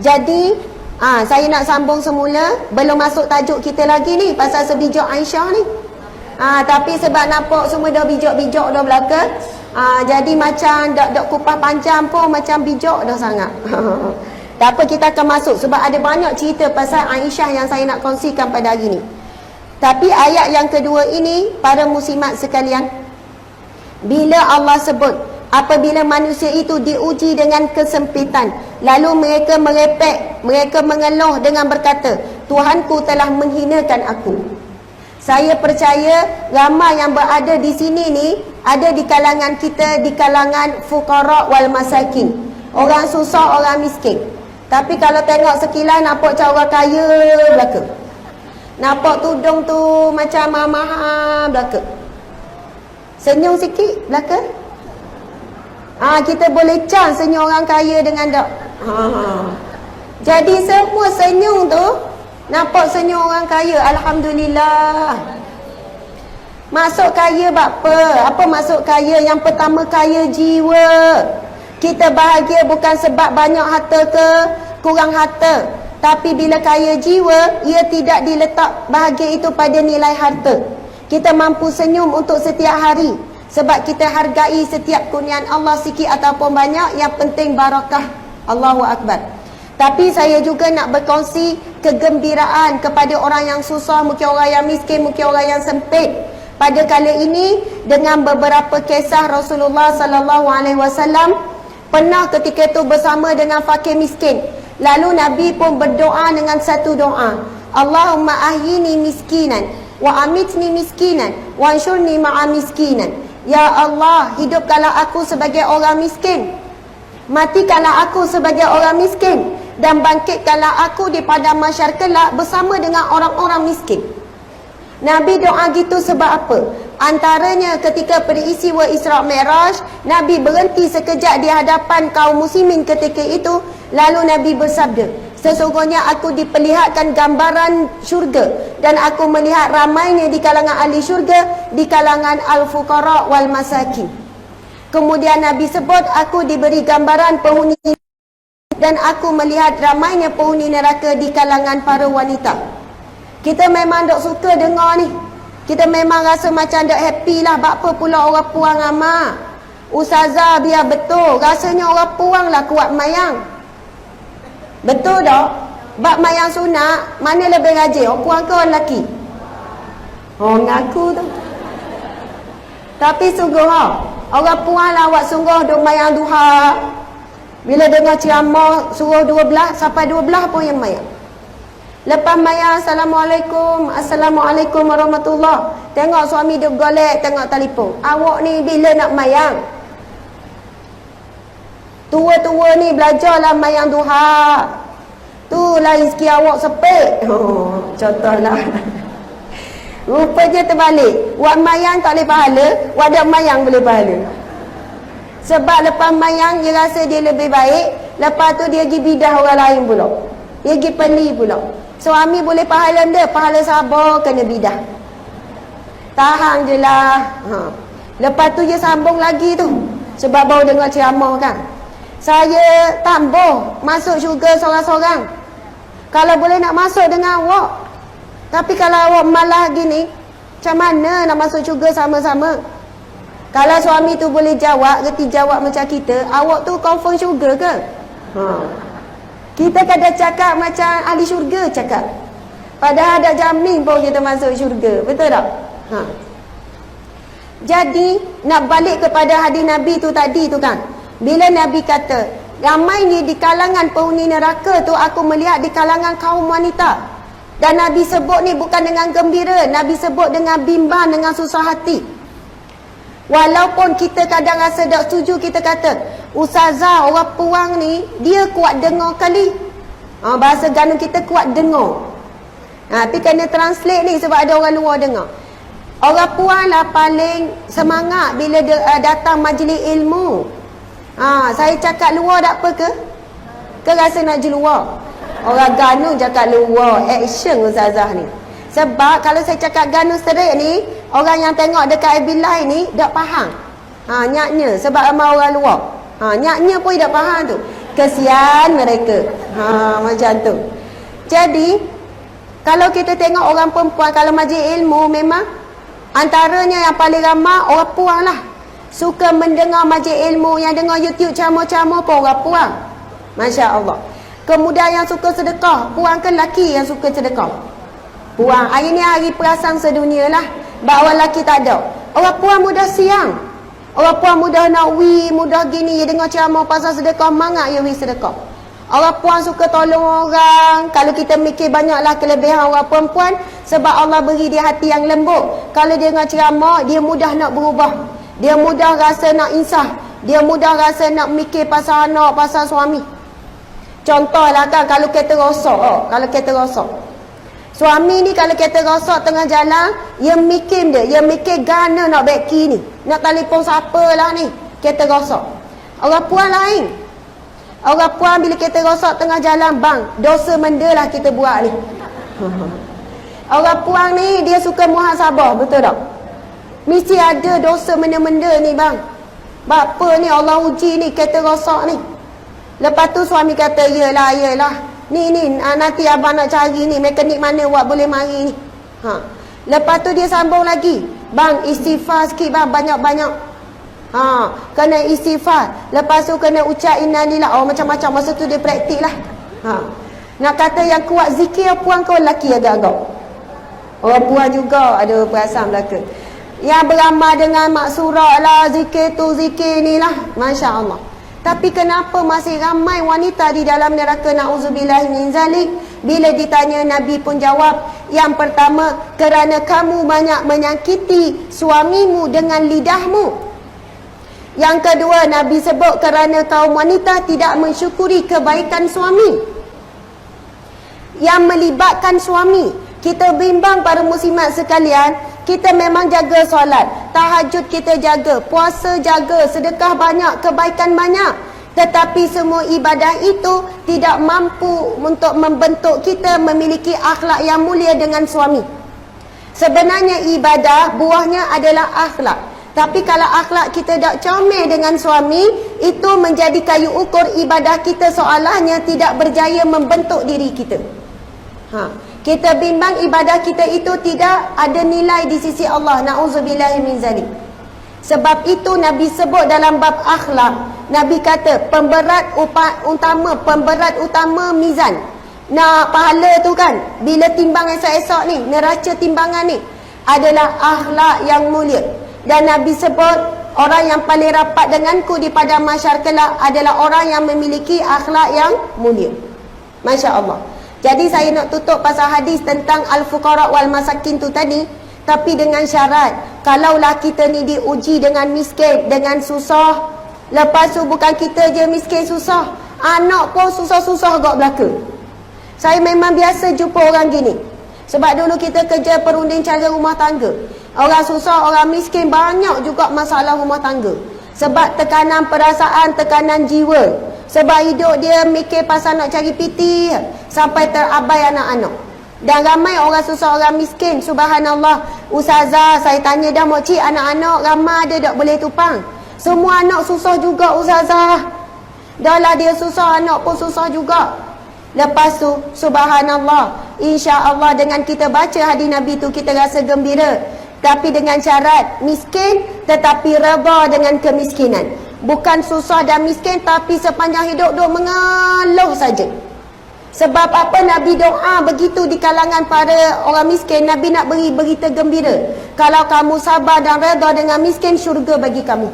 Jadi saya nak sambung semula. Belum masuk tajuk kita lagi ni, pasal sebijak Aisyah ni. Tapi sebab nampak semua dah bijak-bijak dah belaka, jadi macam dak kupas panjang pun macam bijak dah sangat. Tak apa, kita akan masuk sebab ada banyak cerita pasal Aisyah yang saya nak kongsikan pada hari ni. Tapi ayat yang kedua ini, para muslimat sekalian, bila Allah sebut apabila manusia itu diuji dengan kesempitan, lalu mereka merepek, mereka mengeluh dengan berkata, Tuhanku telah menghinakan aku. Saya percaya ramai yang berada di sini ni ada di kalangan kita, di kalangan fuqara wal masakin, orang susah, orang miskin. Tapi kalau tengok sekilas nampak macam orang kaya belaka, nampak tudung tu macam mahal belaka, senyum sikit belaka. Kita boleh can senyum orang kaya dengan tak. Jadi semua senyum tu nampak senyum orang kaya. Alhamdulillah. Maksud kaya apa? Apa maksud kaya? Yang pertama, kaya jiwa. Kita bahagia bukan sebab banyak harta ke kurang harta, tapi bila kaya jiwa, ia tidak diletak bahagia itu pada nilai harta. Kita mampu senyum untuk setiap hari sebab kita hargai setiap kurniaan Allah, sikit ataupun banyak, yang penting barakah. Allahu Akbar. Tapi saya juga nak berkongsi kegembiraan kepada orang yang susah, mungkin orang yang miskin, mungkin orang yang sempit. Pada kali ini dengan beberapa kisah Rasulullah sallallahu alaihi wasallam pernah ketika itu bersama dengan fakir miskin. Lalu Nabi pun berdoa dengan satu doa, Allahumma ahyini miskinan wa amitni miskinan wa anshurni ma'a miskinan. Ya Allah, hidupkanlah aku sebagai orang miskin, matikanlah aku sebagai orang miskin, dan bangkitkanlah aku di padang mahsyar kelak bersama dengan orang-orang miskin. Nabi doa gitu sebab apa? Antaranya ketika peristiwa Isra' Mi'raj, Nabi berhenti sekejap di hadapan kaum muslimin ketika itu. Lalu Nabi bersabda, sesungguhnya aku diperlihatkan gambaran syurga, dan aku melihat ramainya di kalangan ahli syurga, di kalangan al-fuqara wal masakin. Kemudian Nabi sebut, aku diberi gambaran penghuni, dan aku melihat ramainya penghuni neraka di kalangan para wanita. Kita memang tak suka dengar ni. Kita memang rasa macam tak happy lah. Apa pula orang puang amat? Ustazah biar betul, rasanya orang puang lah kuat mayang. Betul tak? Bab mayang sunat, mana lebih rajin? Orang puang ke orang lelaki? Ngaku tu. Tapi sungguh orang puang lah awak sungguh duk mayang duha. Bila dengar ceramah suruh 12 sampai 12 pun yang mayang. Lepas mayang, Assalamualaikum, Assalamualaikum warahmatullah. Tengok suami dia golek, tengok telefon. Awak ni bila nak mayang? Tua-tua ni belajarlah mayang duha. Tu lah rezeki awak sepik. Contohlah. Rupanya terbalik. Wak mayang tak boleh pahala, wak dak mayang boleh pahala. Sebab lepas mayang dia rasa dia lebih baik, lepas tu dia pergi bidah orang lain pula. Dia pergi peli pula. Suami boleh pahala dia, pahala sabar kena bidah. Tahan je lah. Lepas tu dia sambung lagi tu. Sebab baru dengar ceramah kan. Saya tambah masuk syurga seorang-seorang. Kalau boleh nak masuk dengan awak. Tapi kalau awak malah gini, macam mana nak masuk syurga sama-sama? Kalau suami tu boleh jawab, reti jawab macam kita, awak tu confirm syurga ke? Kita kadang cakap macam ahli syurga cakap. Padahal ada jamin pun kita masuk syurga. Betul tak? Jadi nak balik kepada hadis Nabi tu tadi tu kan. Bila Nabi kata, ramai ni di kalangan penghuni neraka tu aku melihat di kalangan kaum wanita. Dan Nabi sebut ni bukan dengan gembira, Nabi sebut dengan bimbang, dengan susah hati. Walaupun kita kadang rasa tak setuju, kita kata, Ustazah orang puang ni dia kuat dengar kali. Bahasa ganu kita kuat dengar. Tapi kena translate ni sebab ada orang luar dengar. Orang puang lah paling semangat bila datang majlis ilmu. Saya cakap luar tak apa ke? Ke rasa nak je luar? Orang ganu cakap luar, action Ustazah ni. Sebab kalau saya cakap ganu straight ni, orang yang tengok dekat FB Live ni tak faham. Nyaknya sebab ramai orang luar. Nyaknya pun tak faham tu. Kesian mereka. Macam tu. Jadi kalau kita tengok orang perempuan kalau majlis ilmu, memang antaranya yang paling ramai orang puan lah. Suka mendengar majlis ilmu, yang dengar YouTube ceramah-ceramah pun orang puan. Masya Allah. Kemudian yang suka sedekah, puan ke lelaki yang suka sedekah? Puan. Hari ni hari perasan sedunia lah, bahawa lelaki tak ada. Orang puan mudah siang, orang puan mudah nak mudah gini. Dia dengar ceramah pasal sedekah, mangat dia sedekah. Orang puan suka tolong orang. Kalau kita mikir banyaklah kelebihan orang perempuan, sebab Allah beri dia hati yang lembut. Kalau dia dengar ceramah, dia mudah nak berubah, dia mudah rasa nak insaf, dia mudah rasa nak mikir pasal anak, pasal suami. Contohlah kan, kalau kereta rosak, kalau kereta rosak, suami ni kalau kereta rosak tengah jalan, dia mikir gana nak beki ni, nak telefon siapa lah ni, kereta rosak. Orang puan lain. Orang puan bila kereta rosak tengah jalan, bang, dosa menda lah kita buat ni. Orang puan ni dia suka muhasabah, betul tak? Mesti ada dosa menda-menda ni bang. Bapa ni Allah uji ni kereta rosak ni. Lepas tu suami kata, yelah. Ni nanti abang nak cari ni mekanik mana buat boleh mari ni. Lepas tu dia sambung lagi, bang, istighfar sikit bang, banyak-banyak. Kena istighfar. Lepas tu kena ucap innalillah. Macam-macam. Masa tu dia praktik lah. Nak kata yang kuat zikir puan kau lelaki agak-agak. Orang puan juga ada perasaan belaka. Yang beramal dengan maksurat lah, zikir tu zikir ni lah, Masya Allah. Tapi kenapa masih ramai wanita di dalam neraka, na'udzubillah min zalik? Bila ditanya, Nabi pun jawab, yang pertama, kerana kamu banyak menyakiti suamimu dengan lidahmu. Yang kedua, Nabi sebut kerana kaum wanita tidak mensyukuri kebaikan suami yang melibatkan suami. Kita bimbang para muslimat sekalian, kita memang jaga solat, tahajud kita jaga, puasa jaga, sedekah banyak, kebaikan banyak. Tetapi semua ibadah itu tidak mampu untuk membentuk kita memiliki akhlak yang mulia dengan suami. Sebenarnya ibadah buahnya adalah akhlak. Tapi kalau akhlak kita tak comel dengan suami, itu menjadi kayu ukur ibadah kita, seolahnya tidak berjaya membentuk diri kita. Kita bimbang ibadah kita itu tidak ada nilai di sisi Allah. Na'udzubillahi min zalik. Sebab itu Nabi sebut dalam bab akhlak, Nabi kata pemberat utama mizan. Nak pahala tu kan, bila timbang esok-esok ni, neraca timbangan ni adalah akhlak yang mulia. Dan Nabi sebut orang yang paling rapat denganku di padang mahsyar kelak adalah orang yang memiliki akhlak yang mulia. Masya Allah. Jadi saya nak tutup pasal hadis tentang al-fuqara wal masakin tu tadi, tapi dengan syarat, kalaulah kita ni diuji dengan miskin, dengan susah, lepas tu bukan kita je miskin susah, anak pun susah-susah agak belaka. Saya memang biasa jumpa orang gini. Sebab dulu kita kerja perunding cara rumah tangga, orang susah, orang miskin, banyak juga masalah rumah tangga. Sebab tekanan perasaan, tekanan jiwa. Sebab hidup dia mikir pasal nak cari piti, sampai terabai anak-anak. Dan ramai orang susah, orang miskin, subhanallah. Ustazah, saya tanya dah, mokcik, anak-anak ramai ada tak boleh tupang? Semua anak susah juga ustazah. Dah lah dia susah, anak pun susah juga. Lepas tu, subhanallah, insya-Allah dengan kita baca hadis Nabi tu, kita rasa gembira. Tapi dengan syarat, miskin tetapi redha dengan kemiskinan. Bukan susah dan miskin tapi sepanjang hidup duk mengeluh saja. Sebab apa? Nabi doa begitu di kalangan para orang miskin. Nabi nak beri berita gembira, kalau kamu sabar dan redha dengan miskin, syurga bagi kamu.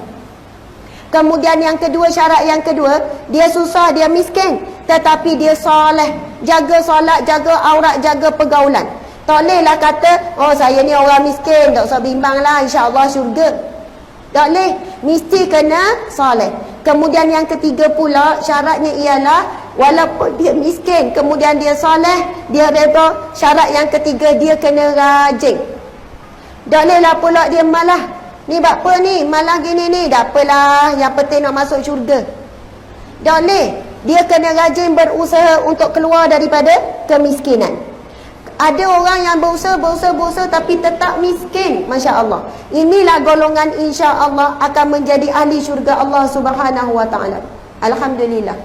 Kemudian yang kedua, syarat yang kedua, dia susah, dia miskin, tetapi dia soleh, jaga solat, jaga aurat, jaga pergaulan. Tak bolehlah kata, oh saya ni orang miskin, tak usah bimbang lah, insya-Allah syurga. Tak boleh, mesti kena soleh. Kemudian yang ketiga pula, syaratnya ialah walaupun dia miskin, kemudian dia soleh, dia redha. Syarat yang ketiga, dia kena rajin. Tak bolehlah pula dia malah, ni buat apa ni, malah gini ni, tak apalah, yang penting nak masuk syurga. Tak boleh, dia kena rajin berusaha untuk keluar daripada kemiskinan. Ada orang yang berusaha tapi tetap miskin. Masya Allah. Inilah golongan insya Allah akan menjadi ahli syurga Allah Subhanahu wa ta'ala. Alhamdulillah.